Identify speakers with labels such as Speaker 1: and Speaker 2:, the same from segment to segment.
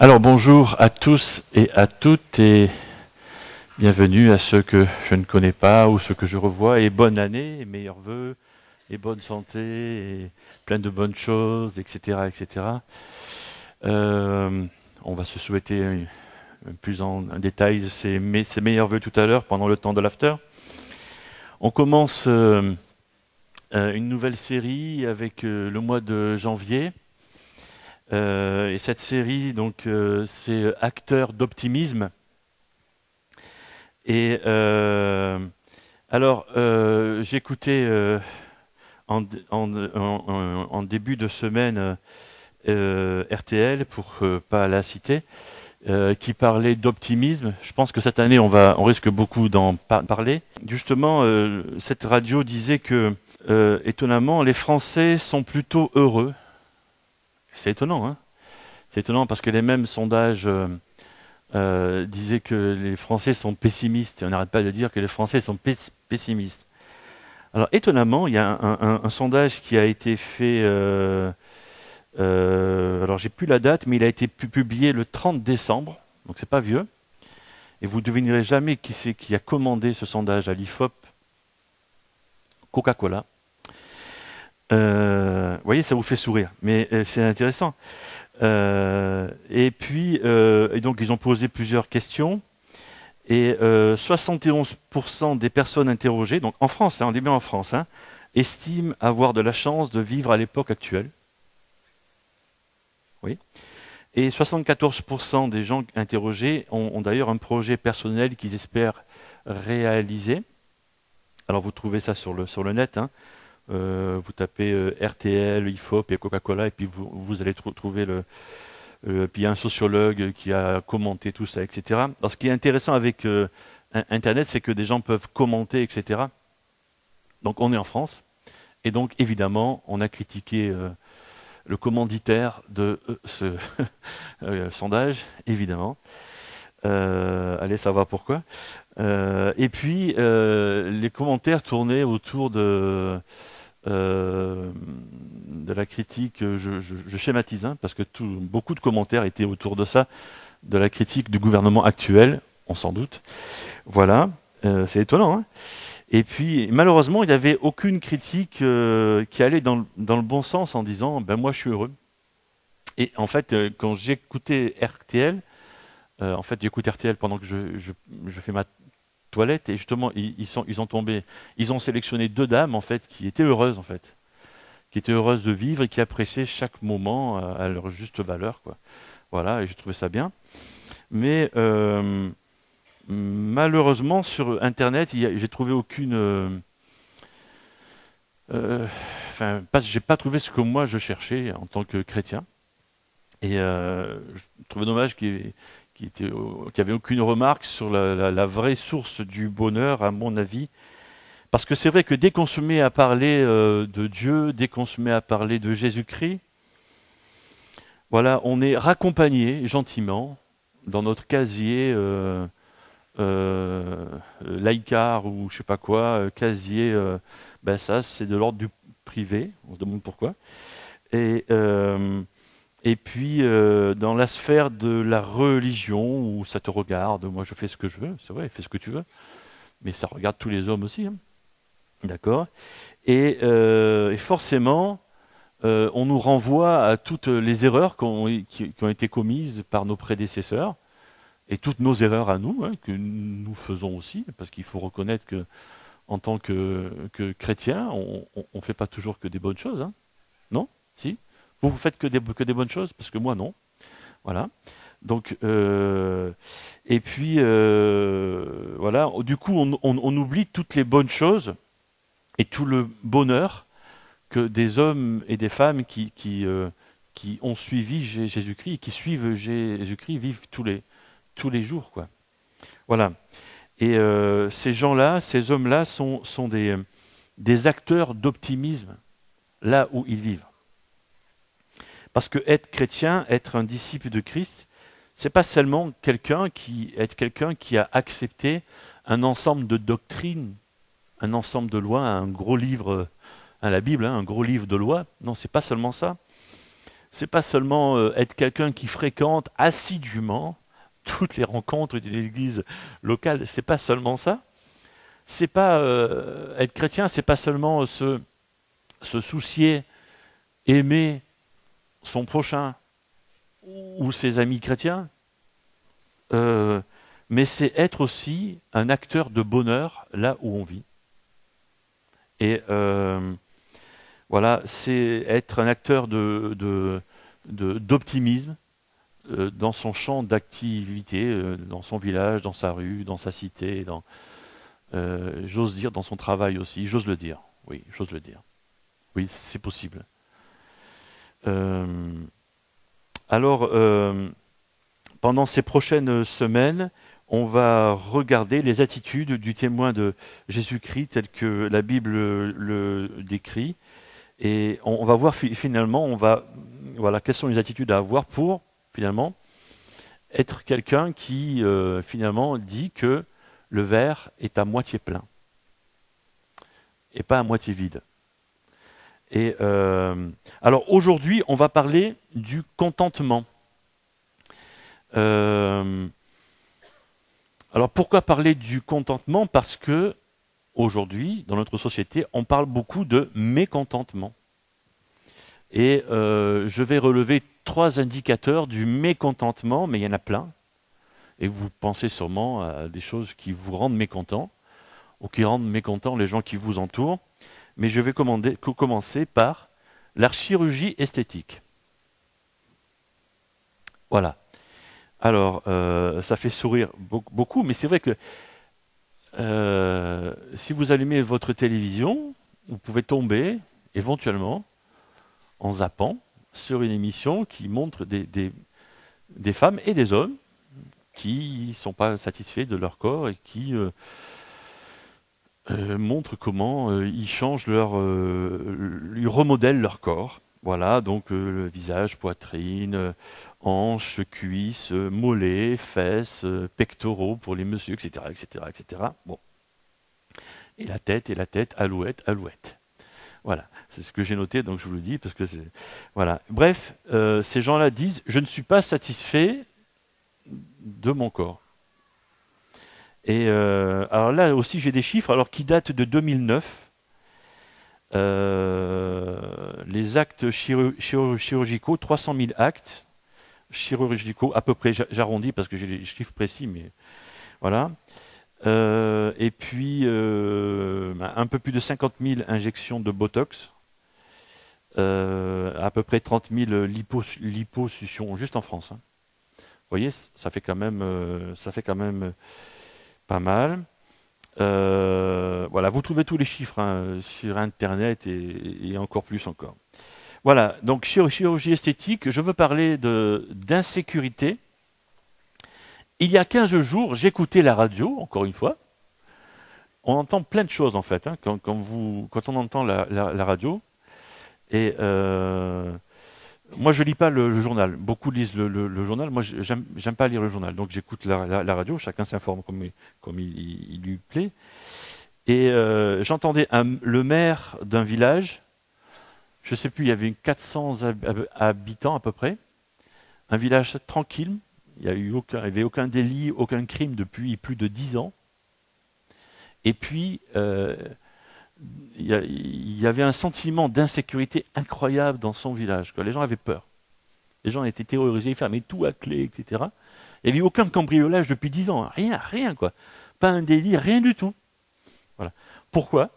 Speaker 1: Alors bonjour à tous et à toutes et bienvenue à ceux que je ne connais pas ou ceux que je revois et bonne année et meilleurs vœux et bonne santé et plein de bonnes choses, etc. etc. On va se souhaiter plus en détail ces meilleurs vœux tout à l'heure pendant le temps de l'after. On commence une nouvelle série avec le mois de janvier. Et cette série, donc, c'est Acteurs d'optimisme. Et alors, j'écoutais en début de semaine RTL, pour pas la citer, qui parlait d'optimisme. Je pense que cette année, on risque beaucoup d'en parler. Justement, cette radio disait que, étonnamment, les Français sont plutôt heureux. C'est étonnant, hein? C'est étonnant parce que les mêmes sondages disaient que les Français sont pessimistes. Et on n'arrête pas de dire que les Français sont pessimistes. Alors, étonnamment, il y a un sondage qui a été fait, alors j'ai plus la date, mais il a été publié le 30 décembre, donc c'est pas vieux. Et vous ne devinerez jamais qui c'est qui a commandé ce sondage à l'IFOP. Coca-Cola. Vous voyez, ça vous fait sourire, mais c'est intéressant. Et donc ils ont posé plusieurs questions. Et 71% des personnes interrogées, donc en France, on dit bien en France, estiment avoir de la chance de vivre à l'époque actuelle. Oui. Et 74% des gens interrogés ont d'ailleurs un projet personnel qu'ils espèrent réaliser. Alors vous trouvez ça sur le net, vous tapez RTL, IFOP et Coca-Cola, et puis vous allez trouver puis il y a un sociologue qui a commenté tout ça, etc. Alors ce qui est intéressant avec Internet, c'est que des gens peuvent commenter, etc. Donc on est en France, et donc évidemment, on a critiqué le commanditaire de ce sondage, évidemment. Allez savoir pourquoi. Et puis, les commentaires tournaient autour de la critique, je schématise, parce que beaucoup de commentaires étaient autour de ça, de la critique du gouvernement actuel, on s'en doute. Voilà, c'est étonnant. Et puis, malheureusement, il n'y avait aucune critique qui allait dans le bon sens en disant, ben moi je suis heureux. Et en fait, quand j'écoutais RTL, en fait j'écoute RTL pendant que je fais ma toilette, et justement ils ont sélectionné deux dames en fait qui étaient heureuses en fait, qui étaient heureuses de vivre et qui appréciaient chaque moment à leur juste valeur, quoi. Voilà, et j'ai trouvé ça bien. Mais malheureusement sur Internet, j'ai trouvé aucune, j'ai pas trouvé ce que moi je cherchais en tant que chrétien. Et je trouvais dommage qu'il n'y avait aucune remarque sur la vraie source du bonheur, à mon avis. Parce que c'est vrai que dès qu'on se met à parler de Dieu, dès qu'on se met à parler de Jésus-Christ, voilà, on est raccompagné gentiment dans notre casier Laïcar ou je sais pas quoi, casier, ça c'est de l'ordre du privé, on se demande pourquoi. Et puis, dans la sphère de la religion, où ça te regarde, moi je fais ce que je veux, c'est vrai, fais ce que tu veux, mais ça regarde tous les hommes aussi, d'accord? Et forcément, on nous renvoie à toutes les erreurs qui ont été commises par nos prédécesseurs, et toutes nos erreurs à nous, que nous faisons aussi, parce qu'il faut reconnaître que en tant que chrétien, on ne fait pas toujours que des bonnes choses, non? Si? Vous faites que des bonnes choses, parce que moi non. Voilà. Donc, et puis, voilà. Du coup, on oublie toutes les bonnes choses et tout le bonheur que des hommes et des femmes qui ont suivi Jésus-Christ et qui suivent Jésus-Christ vivent tous les jours, quoi. Voilà. Et ces gens-là, ces hommes-là sont des acteurs d'optimisme là où ils vivent. Parce que être chrétien, être un disciple de Christ, c'est pas seulement quelqu'un qui a accepté un ensemble de doctrines, un ensemble de lois, un gros livre, la Bible, un gros livre de lois. Non, c'est pas seulement ça. C'est pas seulement être quelqu'un qui fréquente assidûment toutes les rencontres de l'Église locale. C'est pas seulement ça. C'est pas être chrétien, c'est pas seulement se soucier, aimer son prochain ou ses amis chrétiens, mais c'est être aussi un acteur de bonheur là où on vit. Et voilà, c'est être un acteur d'optimisme dans son champ d'activité, dans son village, dans sa rue, dans sa cité, j'ose dire dans son travail aussi, j'ose le dire, oui, j'ose le dire. Oui, c'est possible. Alors, pendant ces prochaines semaines, on va regarder les attitudes du témoin de Jésus-Christ tel que la Bible le décrit. Et on va voir finalement, voilà, quelles sont les attitudes à avoir pour, finalement, être quelqu'un qui, finalement, dit que le verre est à moitié plein et pas à moitié vide. Et alors aujourd'hui, on va parler du contentement. Alors pourquoi parler du contentement? Parce que aujourd'hui, dans notre société, on parle beaucoup de mécontentement. Et je vais relever 3 indicateurs du mécontentement, mais il y en a plein. Et vous pensez sûrement à des choses qui vous rendent mécontent, ou qui rendent mécontents les gens qui vous entourent. Mais je vais commencer par la chirurgie esthétique. Voilà. Alors, ça fait sourire beaucoup, mais c'est vrai que si vous allumez votre télévision, vous pouvez tomber, éventuellement, en zappant, sur une émission qui montre des femmes et des hommes qui ne sont pas satisfaits de leur corps et qui montrent comment ils changent ils remodèlent leur corps. Voilà, donc le visage, poitrine, hanches, cuisses, mollets, fesses, pectoraux pour les messieurs, etc., etc., etc. Bon. Et la tête, alouette, alouette. Voilà, c'est ce que j'ai noté, donc je vous le dis, parce que c'est... Voilà. Bref, ces gens-là disent « Je ne suis pas satisfait de mon corps ». Et alors là aussi, j'ai des chiffres alors, qui datent de 2009. Les actes chirurgicaux, 300 000 actes chirurgicaux, à peu près, j'arrondis parce que j'ai des chiffres précis, mais voilà. Et puis, un peu plus de 50 000 injections de Botox, à peu près 30 000 liposuctions, juste en France. Hein. Vous voyez, ça fait quand même pas mal. Voilà, vous trouvez tous les chiffres hein, sur Internet et encore plus encore. Voilà, donc chirurgie esthétique, je veux parler d'insécurité. Il y a 15 jours, j'écoutais la radio, encore une fois. On entend plein de choses en fait, hein, quand on entend la radio. Et moi, je lis pas le journal. Beaucoup lisent le journal. Moi, j'aime pas lire le journal. Donc, j'écoute la radio. Chacun s'informe comme il lui plaît. Et j'entendais le maire d'un village. Je sais plus, il y avait 400 habitants à peu près. Un village tranquille. Il n'y avait aucun délit, aucun crime depuis plus de 10 ans. Et puis, il y avait un sentiment d'insécurité incroyable dans son village. Quoi. Les gens avaient peur. Les gens étaient terrorisés, ils fermaient tout à clé, etc. Il n'y avait aucun cambriolage depuis 10 ans. Rien, quoi. Pas un délit, rien du tout. Voilà. Pourquoi?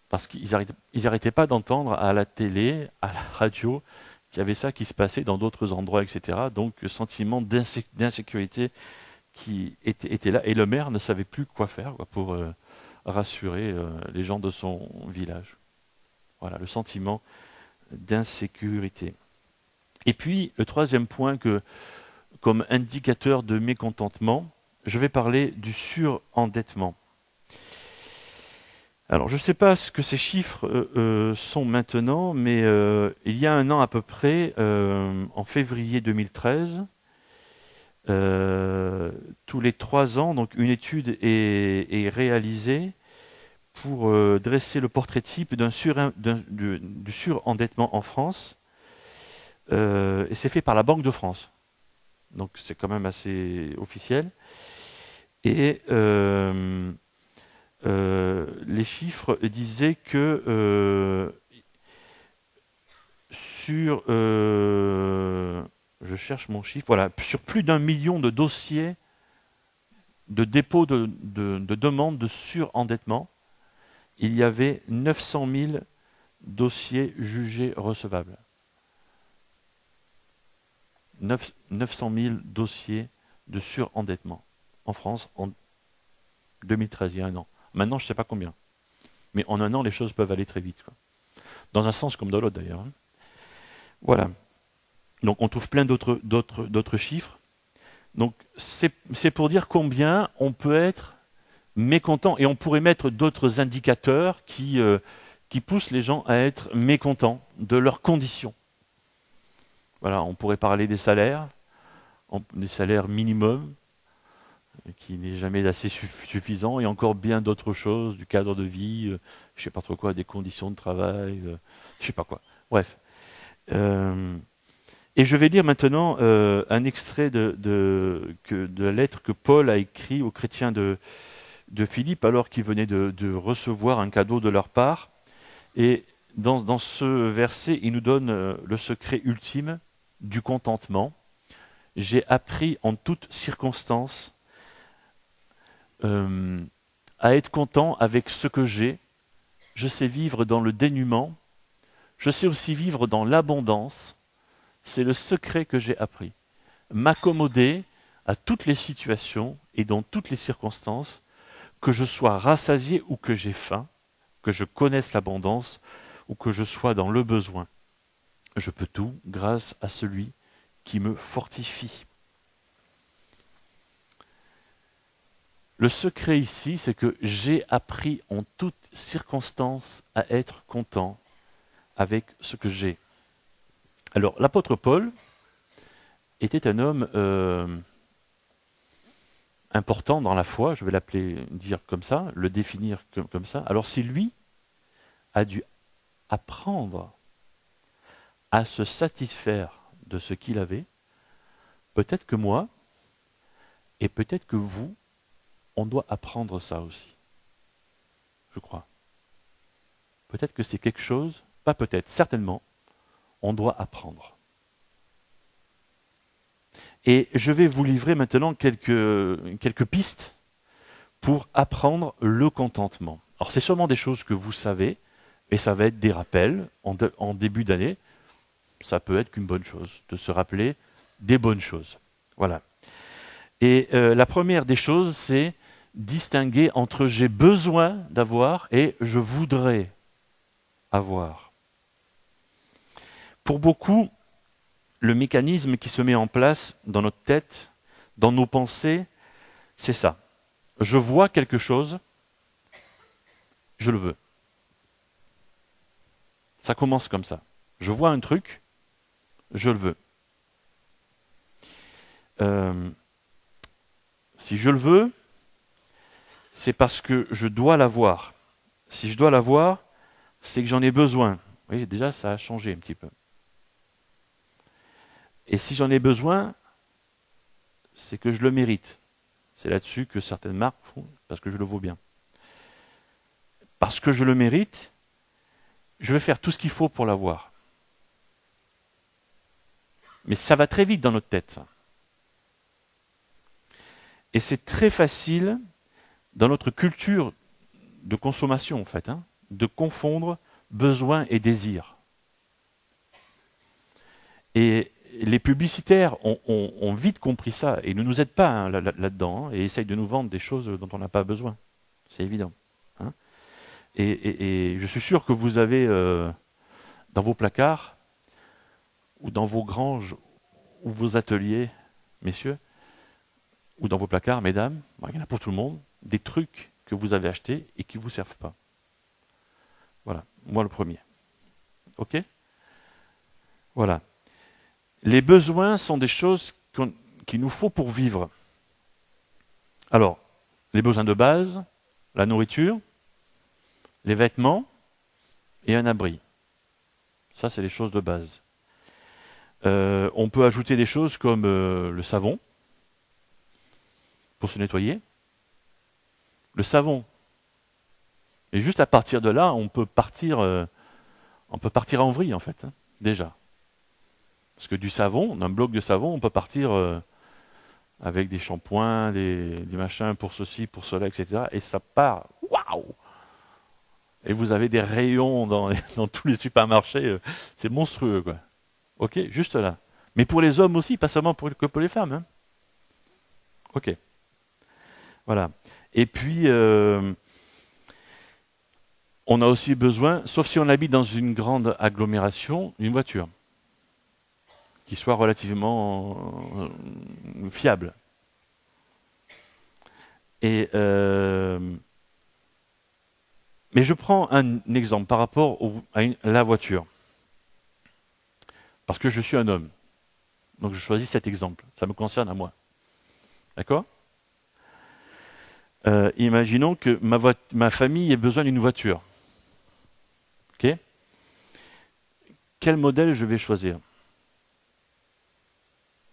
Speaker 1: Parce qu'ils n'arrêtaient pas d'entendre à la télé, à la radio, qu'il y avait ça qui se passait dans d'autres endroits, etc. Donc, le sentiment d'insécurité qui était là. Et le maire ne savait plus quoi faire quoi, pour rassurer les gens de son village. Voilà, le sentiment d'insécurité. Et puis, le troisième point, comme indicateur de mécontentement, je vais parler du surendettement. Alors, je ne sais pas ce que ces chiffres sont maintenant, mais il y a un an à peu près, en février 2013, tous les 3 ans, donc une étude est réalisée pour dresser le portrait type du surendettement en France. et c'est fait par la Banque de France. Donc c'est quand même assez officiel. Et les chiffres disaient que sur, je cherche mon chiffre, voilà, sur plus d'1 million de dossiers de dépôt de demandes de surendettement, il y avait 900 000 dossiers jugés recevables. 900 000 dossiers de surendettement en France en 2013, il y a un an. Maintenant, je ne sais pas combien. Mais en un an, les choses peuvent aller très vite, quoi. Dans un sens comme dans l'autre, d'ailleurs. Voilà. Donc, on trouve plein d'autres chiffres. Donc, c'est pour dire combien on peut être mécontent. Et on pourrait mettre d'autres indicateurs qui poussent les gens à être mécontents de leurs conditions. Voilà, on pourrait parler des salaires minimums, qui n'est jamais assez suffisant, et encore bien d'autres choses, du cadre de vie, je ne sais pas trop quoi, des conditions de travail, je ne sais pas quoi. Bref. Et je vais lire maintenant un extrait de la lettre que Paul a écrite aux chrétiens de Philippe, alors qu'ils venaient de recevoir un cadeau de leur part. Et dans ce verset, il nous donne le secret ultime du contentement. J'ai appris en toutes circonstances à être content avec ce que j'ai. Je sais vivre dans le dénuement. Je sais aussi vivre dans l'abondance. C'est le secret que j'ai appris. M'accommoder à toutes les situations et dans toutes les circonstances, que je sois rassasié ou que j'ai faim, que je connaisse l'abondance ou que je sois dans le besoin. Je peux tout grâce à celui qui me fortifie. Le secret ici, c'est que j'ai appris en toutes circonstances à être content avec ce que j'ai. Alors, l'apôtre Paul était un homme important dans la foi, je vais dire comme ça, le définir comme ça. Alors, si lui a dû apprendre à se satisfaire de ce qu'il avait, peut-être que moi, et peut-être que vous, on doit apprendre ça aussi. Je crois. Peut-être que c'est quelque chose, pas peut-être, certainement, on doit apprendre. Et je vais vous livrer maintenant quelques pistes pour apprendre le contentement. Alors c'est sûrement des choses que vous savez, et ça va être des rappels en début d'année. Ça peut être qu'une bonne chose, de se rappeler des bonnes choses. Voilà. Et la première des choses, c'est distinguer entre j'ai besoin d'avoir et je voudrais avoir. Pour beaucoup, le mécanisme qui se met en place dans notre tête, dans nos pensées, c'est ça. Je vois quelque chose, je le veux. Ça commence comme ça. Je vois un truc, je le veux. Si je le veux, c'est parce que je dois l'avoir. Si je dois l'avoir, c'est que j'en ai besoin. Vous voyez, déjà, ça a changé un petit peu. Et si j'en ai besoin, c'est que je le mérite. C'est là-dessus que certaines marques font, parce que je le vaux bien. Parce que je le mérite, je vais faire tout ce qu'il faut pour l'avoir. Mais ça va très vite dans notre tête, ça. Et c'est très facile, dans notre culture de consommation, en fait, de confondre besoin et désir. Et les publicitaires ont vite compris ça et ne nous aident pas là-dedans, et essayent de nous vendre des choses dont on n'a pas besoin. C'est évident. Et je suis sûr que vous avez dans vos placards ou dans vos granges ou vos ateliers, messieurs, ou dans vos placards, mesdames, il y en a pour tout le monde, des trucs que vous avez achetés et qui ne vous servent pas. Voilà, moi le premier. Ok ? Voilà. Les besoins sont des choses qu'il nous faut pour vivre. Alors, les besoins de base, la nourriture, les vêtements et un abri. Ça, c'est les choses de base. On peut ajouter des choses comme le savon pour se nettoyer. Le savon. Et juste à partir de là, on peut partir en vrille en fait, hein, déjà. Parce que du savon, d'un bloc de savon, on peut partir avec des shampoings, des machins pour ceci, pour cela, etc. Et ça part. Waouh! Et vous avez des rayons dans, dans tous les supermarchés. C'est monstrueux, quoi. Ok, juste là. Mais pour les hommes aussi, pas seulement que pour les femmes. Hein. Ok. Voilà. Et puis, on a aussi besoin, sauf si on habite dans une grande agglomération, d'une voiture qui soit relativement fiable. Et mais je prends un exemple par rapport à la voiture. Parce que je suis un homme. Donc je choisis cet exemple. Ça me concerne à moi. D'accord? Imaginons que ma famille ait besoin d'une voiture. Ok? Quel modèle je vais choisir?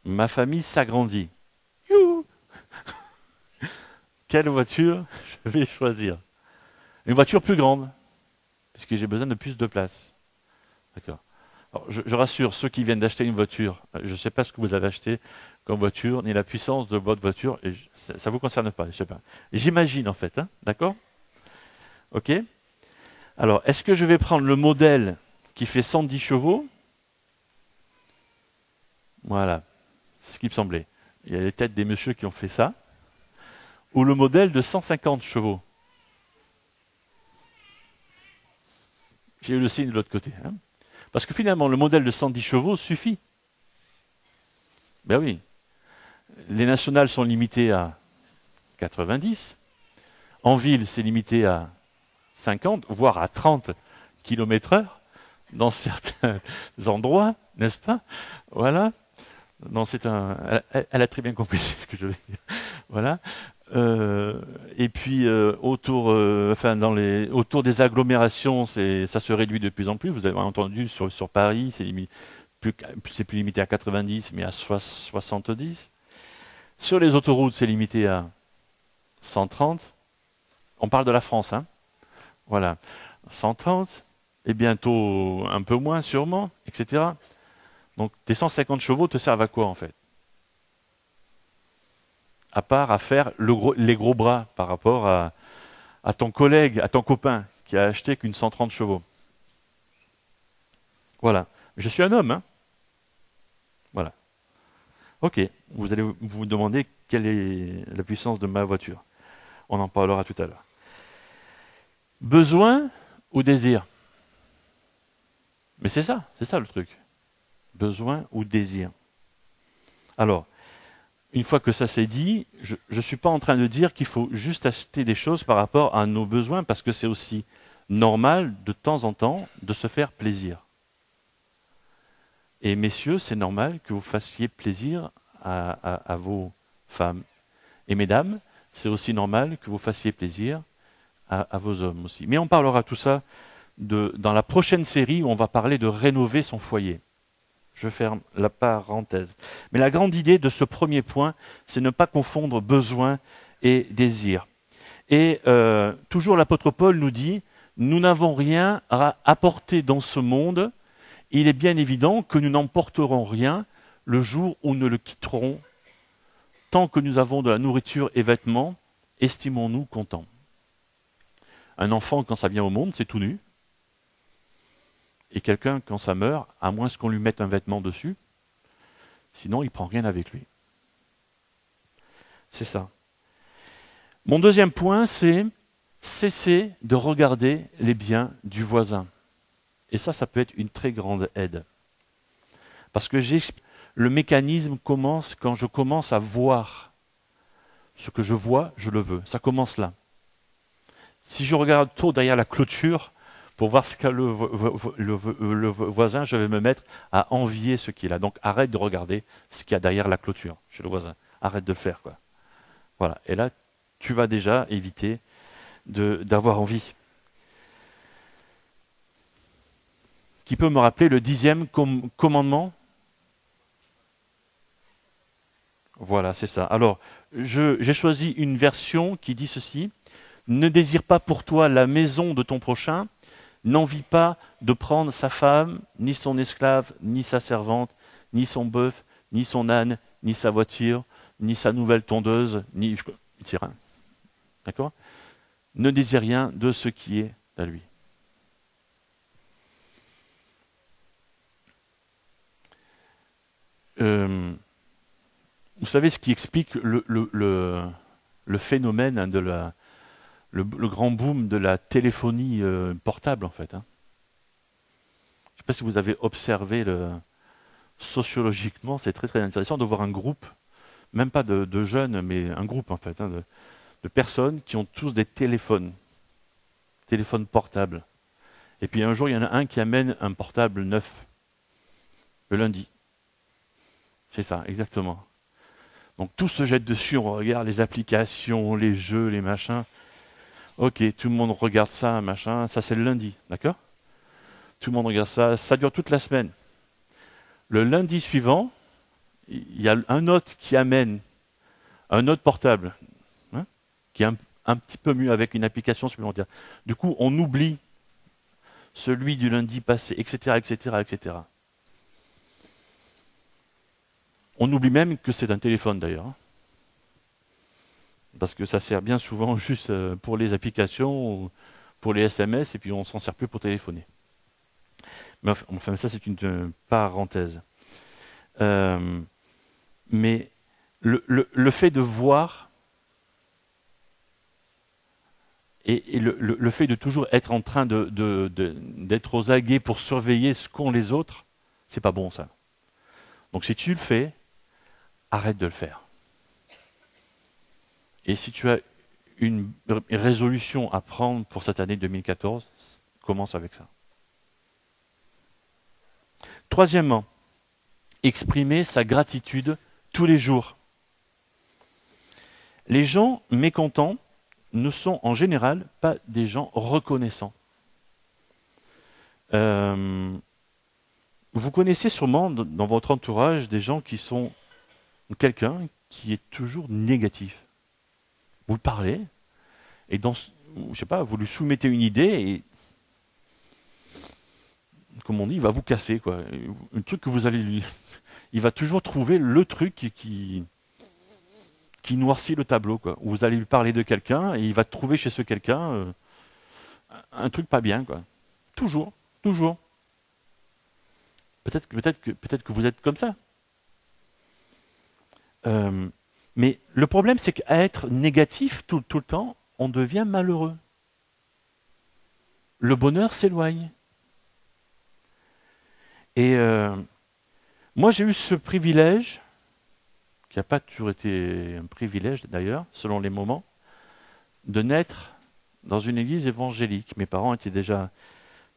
Speaker 1: Ma famille s'agrandit. Youhou! Quelle voiture je vais choisir? Une voiture plus grande, puisque j'ai besoin de plus de place. D'accord. Alors, je rassure ceux qui viennent d'acheter une voiture. Je ne sais pas ce que vous avez acheté comme voiture, ni la puissance de votre voiture, et ça ne vous concerne pas, je sais pas. J'imagine en fait, hein, d'accord? Ok? Alors, est-ce que je vais prendre le modèle qui fait 110 chevaux? Voilà, c'est ce qui me semblait. Il y a les têtes des messieurs qui ont fait ça. Ou le modèle de 150 chevaux. J'ai eu le signe de l'autre côté. Hein. Parce que finalement, le modèle de 110 chevaux suffit. Ben oui. Les nationales sont limitées à 90. En ville, c'est limité à 50, voire à 30 km/h dans certains endroits, n'est-ce pas? Voilà. Non, elle a très bien compris ce que je veux dire. Voilà. Et puis autour des agglomérations, ça se réduit de plus en plus. Vous avez entendu sur Paris, c'est plus limité à 90, mais à 70. Sur les autoroutes, c'est limité à 130. On parle de la France, hein. Voilà. 130, et bientôt un peu moins sûrement, etc. Donc tes 150 chevaux te servent à quoi en fait? À part à faire les gros bras par rapport à ton collègue, à ton copain qui a acheté qu'une 130 chevaux. Voilà. Je suis un homme, hein. Voilà. Ok. Vous allez vous demander quelle est la puissance de ma voiture. On en parlera tout à l'heure. Besoin ou désir? Mais c'est ça le truc. Besoin ou désir. Alors, une fois que ça c'est dit, je ne suis pas en train de dire qu'il faut juste acheter des choses par rapport à nos besoins, parce que c'est aussi normal de temps en temps de se faire plaisir. Et messieurs, c'est normal que vous fassiez plaisir à vos femmes. Et mesdames, c'est aussi normal que vous fassiez plaisir à vos hommes aussi. Mais on parlera tout ça dans la prochaine série où on va parler de rénover son foyer. Je ferme la parenthèse. Mais la grande idée de ce premier point, c'est ne pas confondre besoin et désir. Et toujours l'apôtre Paul nous dit, nous n'avons rien à apporter dans ce monde. Il est bien évident que nous n'emporterons rien le jour où nous le quitterons. Tant que nous avons de la nourriture et vêtements, estimons-nous contents. Un enfant, quand ça vient au monde, c'est tout nu. Et quelqu'un, quand ça meurt, à moins qu'on lui mette un vêtement dessus, sinon il ne prend rien avec lui. C'est ça. Mon deuxième point, c'est cesser de regarder les biens du voisin. Et ça peut être une très grande aide. Parce que le mécanisme commence quand je commence à voir ce que je vois, je le veux. Ça commence là. Si je regarde trop derrière la clôture pour voir ce qu'a le voisin, je vais me mettre à envier ce qu'il a. Donc arrête de regarder ce qu'il y a derrière la clôture chez le voisin. Arrête de le faire, quoi. Voilà. Et là, tu vas déjà éviter d'avoir envie. Qui peut me rappeler le 10e commandement? Voilà, c'est ça. Alors, j'ai choisi une version qui dit ceci. Ne désire pas pour toi la maison de ton prochain, n'envie pas de prendre sa femme, ni son esclave, ni sa servante, ni son bœuf, ni son âne, ni sa voiture, ni sa nouvelle tondeuse, ni... C'est rien. D'accord? Ne désire rien de ce qui est à lui. Vous savez ce qui explique le phénomène hein, le grand boom de la téléphonie portable, en fait. Hein. Je ne sais pas si vous avez observé sociologiquement, c'est très très intéressant de voir un groupe, même pas de jeunes, mais un groupe en fait, hein, de personnes qui ont tous des téléphones portables. Et puis un jour, il y en a un qui amène un portable neuf, le lundi. C'est ça, exactement. Donc tout se jette dessus, on regarde les applications, les jeux, les machins. Ok, tout le monde regarde ça, machin, ça c'est le lundi, d'accord? Tout le monde regarde ça, ça dure toute la semaine. Le lundi suivant, il y a un autre qui amène un autre portable, hein, qui est un petit peu mieux avec une application supplémentaire. Du coup, on oublie celui du lundi passé, etc., etc., etc. On oublie même que c'est un téléphone d'ailleurs. Hein. Parce que ça sert bien souvent juste pour les applications, ou pour les SMS, et puis on s'en sert plus pour téléphoner. Mais enfin ça c'est une parenthèse. Mais le fait de voir et le fait de toujours être en train d'être aux aguets pour surveiller ce qu'ont les autres, c'est pas bon ça. Donc si tu le fais, arrête de le faire. Et si tu as une résolution à prendre pour cette année 2014, commence avec ça. Troisièmement, exprimer sa gratitude tous les jours. Les gens mécontents ne sont en général pas des gens reconnaissants. Vous connaissez sûrement dans votre entourage des gens qui sont quelqu'un qui est toujours négatif. Vous parlez et je sais pas, vous lui soumettez une idée et comme on dit, il va vous casser quoi. Un truc que vous allez lui, il va toujours trouver le truc qui noircit le tableau quoi. Vous allez lui parler de quelqu'un et il va trouver chez ce quelqu'un un truc pas bien quoi. Toujours, toujours. Peut-être que vous êtes comme ça. Mais le problème, c'est qu'à être négatif tout le temps, on devient malheureux. Le bonheur s'éloigne. Et moi, j'ai eu ce privilège, qui n'a pas toujours été un privilège d'ailleurs, selon les moments, de naître dans une église évangélique. Mes parents étaient déjà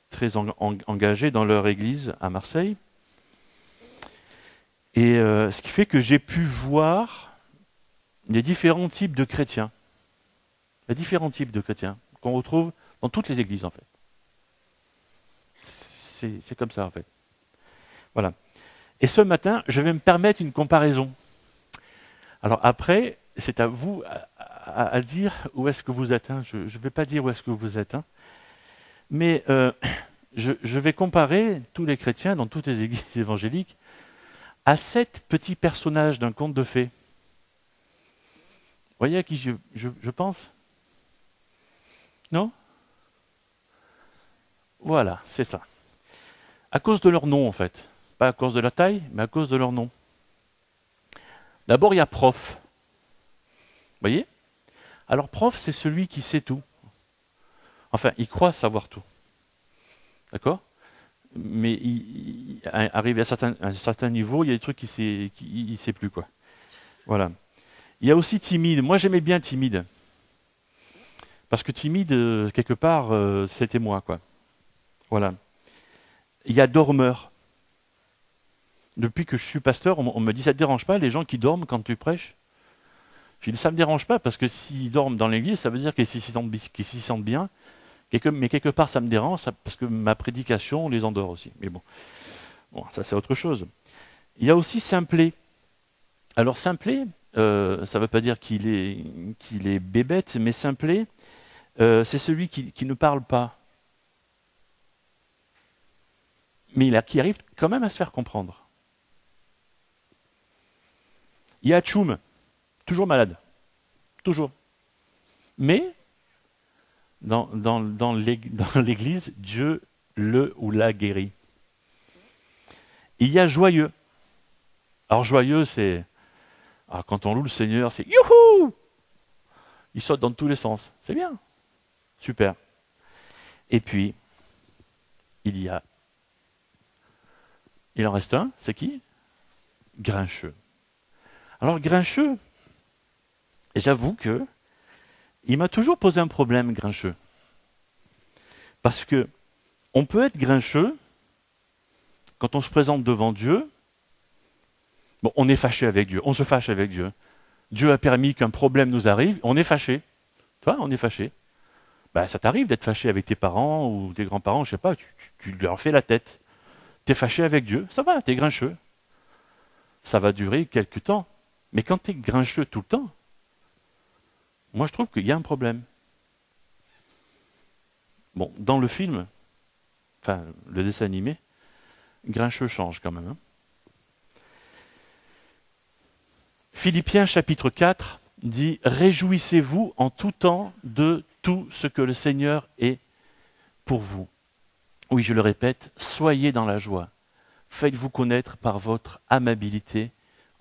Speaker 1: très engagés dans leur église à Marseille. Et ce qui fait que j'ai pu voir les différents types de chrétiens. Les différents types de chrétiens qu'on retrouve dans toutes les églises en fait. C'est comme ça en fait. Voilà. Et ce matin, je vais me permettre une comparaison. Alors après, c'est à vous à dire où est-ce que vous êtes. Hein. Je ne vais pas dire où est-ce que vous êtes. Hein. Mais je vais comparer tous les chrétiens dans toutes les églises évangéliques à 7 petits personnages d'un conte de fées. Vous voyez à qui je pense? Non? Voilà, c'est ça. À cause de leur nom, en fait. Pas à cause de la taille, mais à cause de leur nom. D'abord, il y a prof. Vous voyez? Alors, prof, c'est celui qui sait tout. Enfin, il croit savoir tout. D'accord? Mais arrivé à un certain niveau, il y a des trucs qu'il ne sait plus, quoi. Voilà. Il y a aussi timide. Moi, j'aimais bien timide. Parce que timide, quelque part, c'était moi, quoi. Voilà. Il y a dormeur. Depuis que je suis pasteur, on me dit, ça ne te dérange pas les gens qui dorment quand tu prêches? Je dis, ça ne me dérange pas, parce que s'ils dorment dans l'église, ça veut dire qu'ils s'y sentent bien. Mais quelque part, ça me dérange, parce que ma prédication les endort aussi. Mais bon, ça c'est autre chose. Il y a aussi simplet. Alors simplet, ça ne veut pas dire qu'il est bébête, mais simplet, c'est celui qui ne parle pas, mais qui arrive quand même à se faire comprendre. Il y a Tchoum, toujours malade, toujours. Mais dans l'Église, Dieu le ou la guérit. Il y a joyeux. Alors joyeux, c'est... Alors, quand on loue le Seigneur, c'est youhou! Il saute dans tous les sens. C'est bien. Super. Et puis, il en reste un, c'est qui? Grincheux. Alors Grincheux, j'avoue que il m'a toujours posé un problème, Grincheux. Parce que on peut être grincheux quand on se présente devant Dieu. Bon, on est fâché avec Dieu, on se fâche avec Dieu. Dieu a permis qu'un problème nous arrive, on est fâché. Tu vois, on est fâché. Ben, ça t'arrive d'être fâché avec tes parents ou tes grands-parents, je sais pas, tu leur fais la tête. Tu es fâché avec Dieu, ça va, tu es grincheux. Ça va durer quelques temps. Mais quand tu es grincheux tout le temps, moi je trouve qu'il y a un problème. Bon, dans le film, enfin le dessin animé, Grincheux change quand même. Hein. Philippiens chapitre 4 dit « Réjouissez-vous en tout temps de tout ce que le Seigneur est pour vous. » Oui, je le répète, soyez dans la joie. Faites-vous connaître par votre amabilité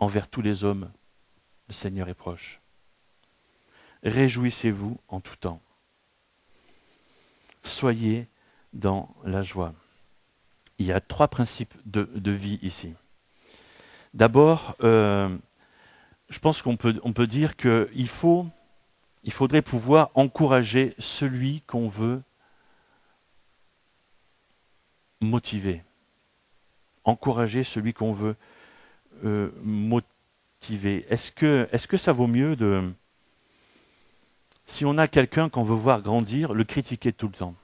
Speaker 1: envers tous les hommes. Le Seigneur est proche. Réjouissez-vous en tout temps. Soyez dans la joie. Il y a 3 principes de vie ici. D'abord, je pense qu'on peut dire qu'il faudrait pouvoir encourager celui qu'on veut motiver. Encourager celui qu'on veut motiver. Est-ce que ça vaut mieux de... Si on a quelqu'un qu'on veut voir grandir, le critiquer tout le temps?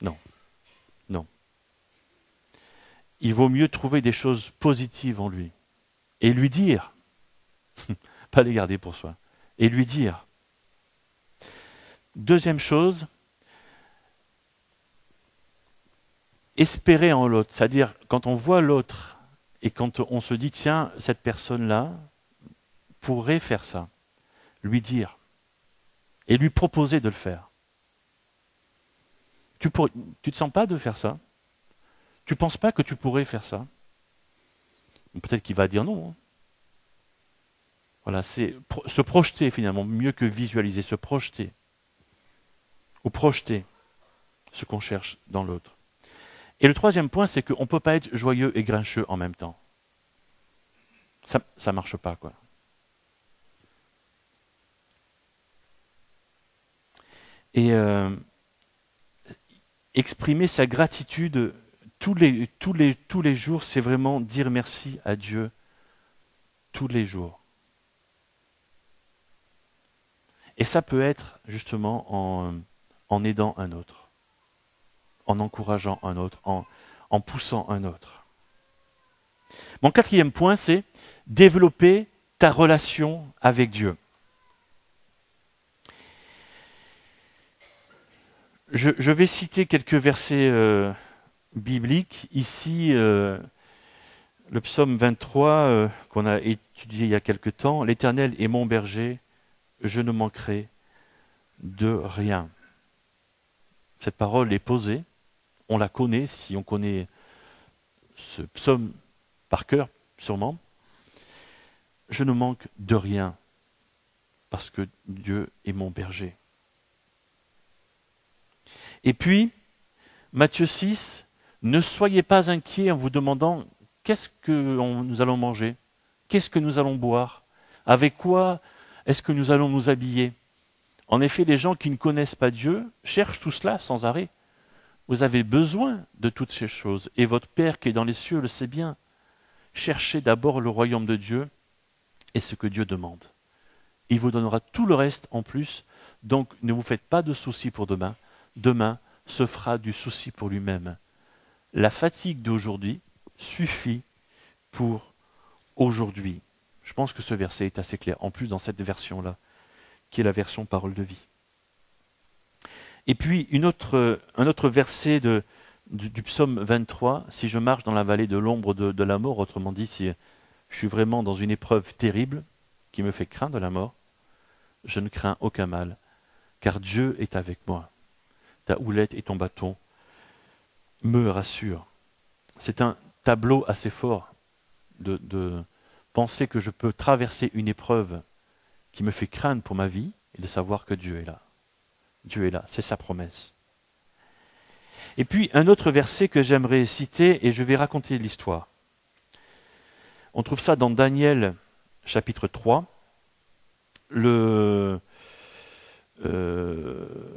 Speaker 1: Non. Non. Il vaut mieux trouver des choses positives en lui et lui dire, pas les garder pour soi, et lui dire. Deuxième chose, espérer en l'autre, c'est-à-dire quand on voit l'autre et quand on se dit tiens, cette personne-là pourrait faire ça, lui dire et lui proposer de le faire. Tu te sens pas de faire ça? Tu penses pas que tu pourrais faire ça? Peut-être qu'il va dire non. Hein. Voilà, c'est se projeter finalement, mieux que visualiser, se projeter. Ou projeter ce qu'on cherche dans l'autre. Et le troisième point, c'est qu'on ne peut pas être joyeux et grincheux en même temps. Ça ne marche pas, quoi. Et exprimer sa gratitude tous les jours, c'est vraiment dire merci à Dieu tous les jours. Et ça peut être justement en aidant un autre, en encourageant un autre, en poussant un autre. Mon 4e point, c'est développer ta relation avec Dieu. Je vais citer quelques versets bibliques. Ici, le psaume 23 qu'on a étudié il y a quelque temps. « L'Éternel est mon berger, je ne manquerai de rien. » Cette parole est posée. On la connaît, si on connaît ce psaume par cœur, sûrement. Je ne manque de rien parce que Dieu est mon berger. Et puis, Matthieu 6, ne soyez pas inquiets en vous demandant qu'est-ce que nous allons manger, qu'est-ce que nous allons boire, avec quoi est-ce que nous allons nous habiller. En effet, les gens qui ne connaissent pas Dieu cherchent tout cela sans arrêt. Vous avez besoin de toutes ces choses, et votre Père qui est dans les cieux le sait bien. Cherchez d'abord le royaume de Dieu et ce que Dieu demande. Il vous donnera tout le reste en plus, donc ne vous faites pas de soucis pour demain. Demain se fera du souci pour lui-même. La fatigue d'aujourd'hui suffit pour aujourd'hui. Je pense que ce verset est assez clair, en plus dans cette version-là, qui est la version parole de vie. Et puis un autre verset du psaume 23, si je marche dans la vallée de l'ombre de la mort, autrement dit, si je suis vraiment dans une épreuve terrible qui me fait craindre la mort, je ne crains aucun mal, car Dieu est avec moi. Ta houlette et ton bâton me rassurent. C'est un tableau assez fort de penser que je peux traverser une épreuve qui me fait craindre pour ma vie et de savoir que Dieu est là. Dieu est là, c'est sa promesse. Et puis un autre verset que j'aimerais citer, et je vais raconter l'histoire. On trouve ça dans Daniel chapitre 3.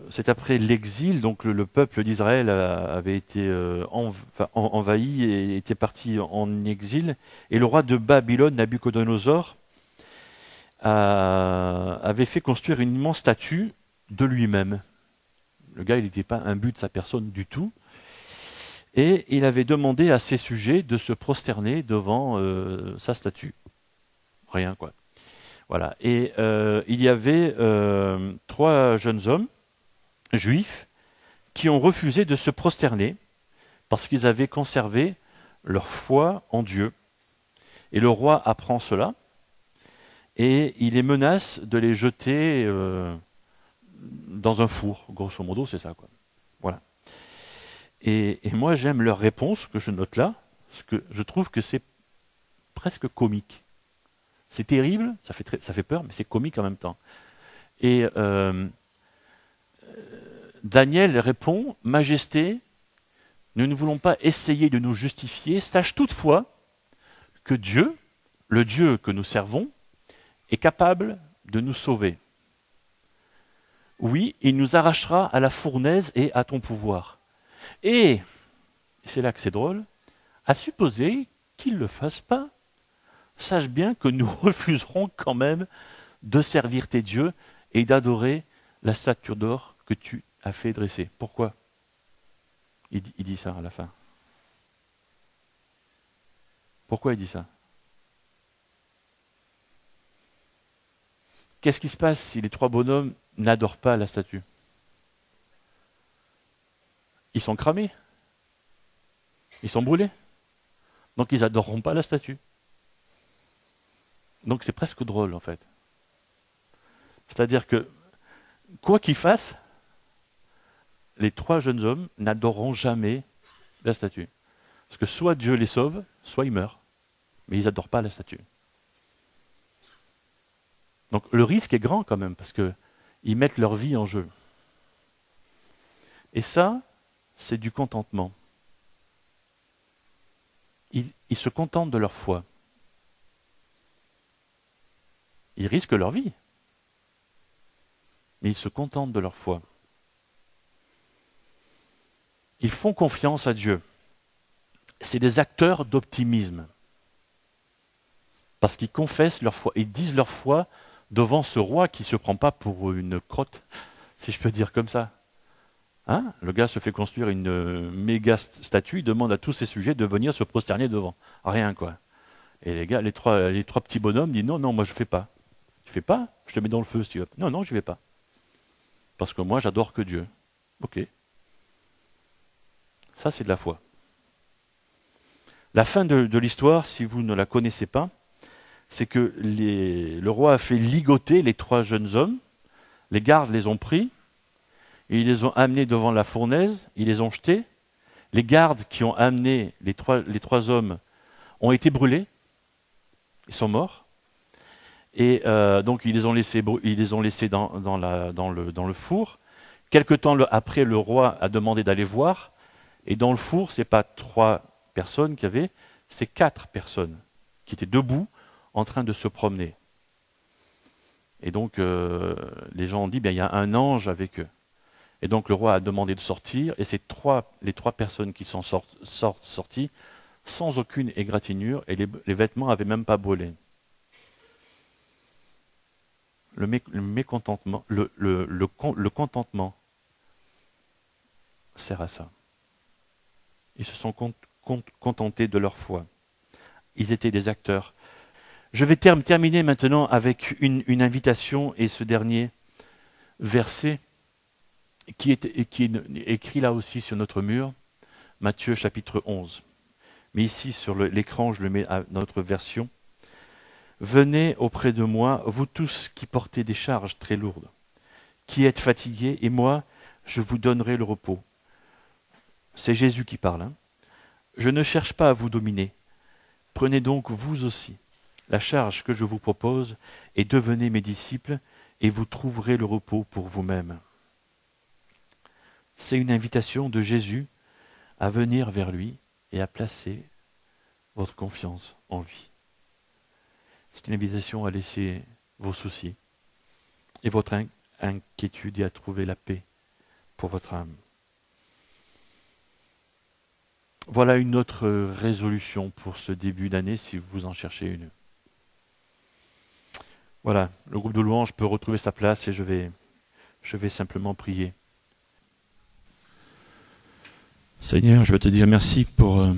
Speaker 1: C'est après l'exil, donc le peuple d'Israël avait été envahi et était parti en exil. Et le roi de Babylone, Nabuchodonosor, avait fait construire une immense statue de lui-même. Le gars, il n'était pas imbu de sa personne du tout. Et il avait demandé à ses sujets de se prosterner devant sa statue. Rien, quoi. Voilà. Et il y avait 3 jeunes hommes juifs qui ont refusé de se prosterner parce qu'ils avaient conservé leur foi en Dieu. Et le roi apprend cela et il les menace de les jeter dans un four. Grosso modo, c'est ça, quoi. Voilà. Et moi, j'aime leur réponse que je note là, parce que je trouve que c'est presque comique. C'est terrible, ça fait peur, mais c'est comique en même temps. Et Daniel répond, « Majesté, nous ne voulons pas essayer de nous justifier, sache toutefois que Dieu, le Dieu que nous servons, est capable de nous sauver. Oui, il nous arrachera à la fournaise et à ton pouvoir. Et c'est là que c'est drôle, à supposer qu'il ne le fasse pas, sache bien que nous refuserons quand même de servir tes dieux et d'adorer la statue d'or que tu as fait dresser. » Pourquoi il dit ça à la fin. Pourquoi il dit ça? Qu'est-ce qui se passe si les 3 bonhommes n'adorent pas la statue? Ils sont cramés. Ils sont brûlés. Donc ils n'adoreront pas la statue. Donc c'est presque drôle en fait. C'est-à-dire que, quoi qu'ils fassent, les 3 jeunes hommes n'adoreront jamais la statue. Parce que soit Dieu les sauve, soit ils meurent. Mais ils n'adorent pas la statue. Donc le risque est grand quand même, parce qu'ils mettent leur vie en jeu. Et ça, c'est du contentement. Ils se contentent de leur foi. Ils risquent leur vie. Mais ils se contentent de leur foi. Ils font confiance à Dieu. C'est des acteurs d'optimisme. Parce qu'ils confessent leur foi. Ils disent leur foi devant ce roi qui ne se prend pas pour une crotte, si je peux dire comme ça. Hein? Le gars se fait construire une méga statue, il demande à tous ses sujets de venir se prosterner devant. Rien, quoi. Et les gars, les trois petits bonhommes disent non, non, moi je ne fais pas. Tu fais pas? Je te mets dans le feu si tu veux. Non, non, je ne vais pas. Parce que moi, j'adore que Dieu. Ok. Ça, c'est de la foi. La fin de l'histoire, si vous ne la connaissez pas, c'est que le roi a fait ligoter les 3 jeunes hommes, les gardes les ont pris, et ils les ont amenés devant la fournaise, ils les ont jetés. Les gardes qui ont amené les trois hommes ont été brûlés, ils sont morts. Et donc ils les ont laissés dans le four. Quelque temps après, le roi a demandé d'aller voir, et dans le four, ce n'est pas 3 personnes qu'il y avait, c'est 4 personnes qui étaient debout en train de se promener. Et donc les gens ont dit, il y a un ange avec eux. Et donc le roi a demandé de sortir, et c'est les 3 personnes qui sont sorties sans aucune égratignure, et les vêtements n'avaient même pas brûlé. Le mécontentement, le contentement sert à ça. Ils se sont contentés de leur foi. Ils étaient des acteurs. Je vais terminer maintenant avec une invitation et ce dernier verset qui est écrit là aussi sur notre mur, Matthieu chapitre 11. Mais ici sur l'écran, je le mets à notre version. Venez auprès de moi, vous tous qui portez des charges très lourdes, qui êtes fatigués, et moi, je vous donnerai le repos. C'est Jésus qui parle. Je ne cherche pas à vous dominer. Prenez donc vous aussi la charge que je vous propose et devenez mes disciples, et vous trouverez le repos pour vous-même. C'est une invitation de Jésus à venir vers lui et à placer votre confiance en lui. C'est une invitation à laisser vos soucis et votre inquiétude et à trouver la paix pour votre âme. Voilà une autre résolution pour ce début d'année si vous en cherchez une. Voilà, le groupe de louanges peut retrouver sa place et je vais simplement prier. Seigneur, je veux te dire merci pour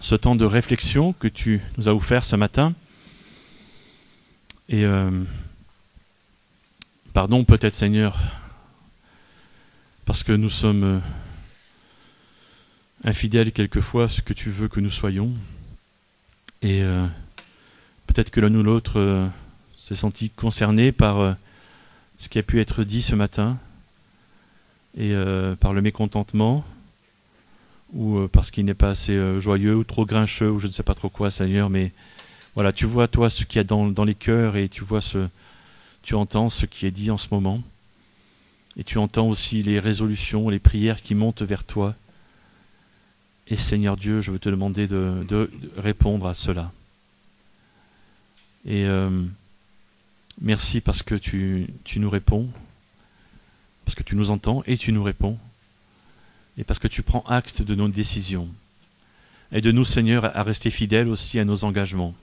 Speaker 1: ce temps de réflexion que tu nous as offert ce matin. Et pardon peut-être Seigneur, parce que nous sommes infidèles quelquefois à ce que tu veux que nous soyons. Et peut-être que l'un ou l'autre s'est senti concerné par ce qui a pu être dit ce matin, et par le mécontentement, ou parce qu'il n'est pas assez joyeux, ou trop grincheux, ou je ne sais pas trop quoi, Seigneur, mais voilà, tu vois, toi, ce qu'il y a dans les cœurs, et tu entends ce qui est dit en ce moment, et tu entends aussi les résolutions, les prières qui montent vers toi. Et Seigneur Dieu, je veux te demander de répondre à cela. Et merci parce que tu nous réponds, parce que tu nous entends et tu nous réponds, et parce que tu prends acte de nos décisions. Aide-nous, Seigneur, à rester fidèles aussi à nos engagements,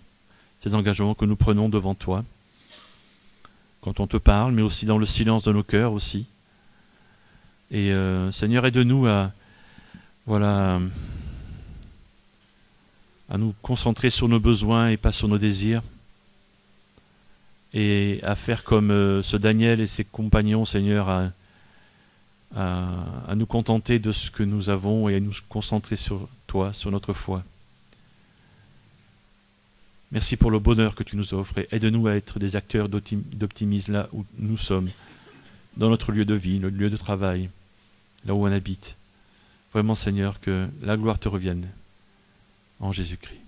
Speaker 1: ces engagements que nous prenons devant toi, quand on te parle, mais aussi dans le silence de nos cœurs aussi. Et Seigneur, aide-nous à nous concentrer sur nos besoins et pas sur nos désirs, et à faire comme ce Daniel et ses compagnons, Seigneur, à nous contenter de ce que nous avons et à nous concentrer sur toi, sur notre foi. Merci pour le bonheur que tu nous offres et aide-nous à être des acteurs d'optimisme là où nous sommes, dans notre lieu de vie, notre lieu de travail, là où on habite. Vraiment, Seigneur, que la gloire te revienne en Jésus-Christ.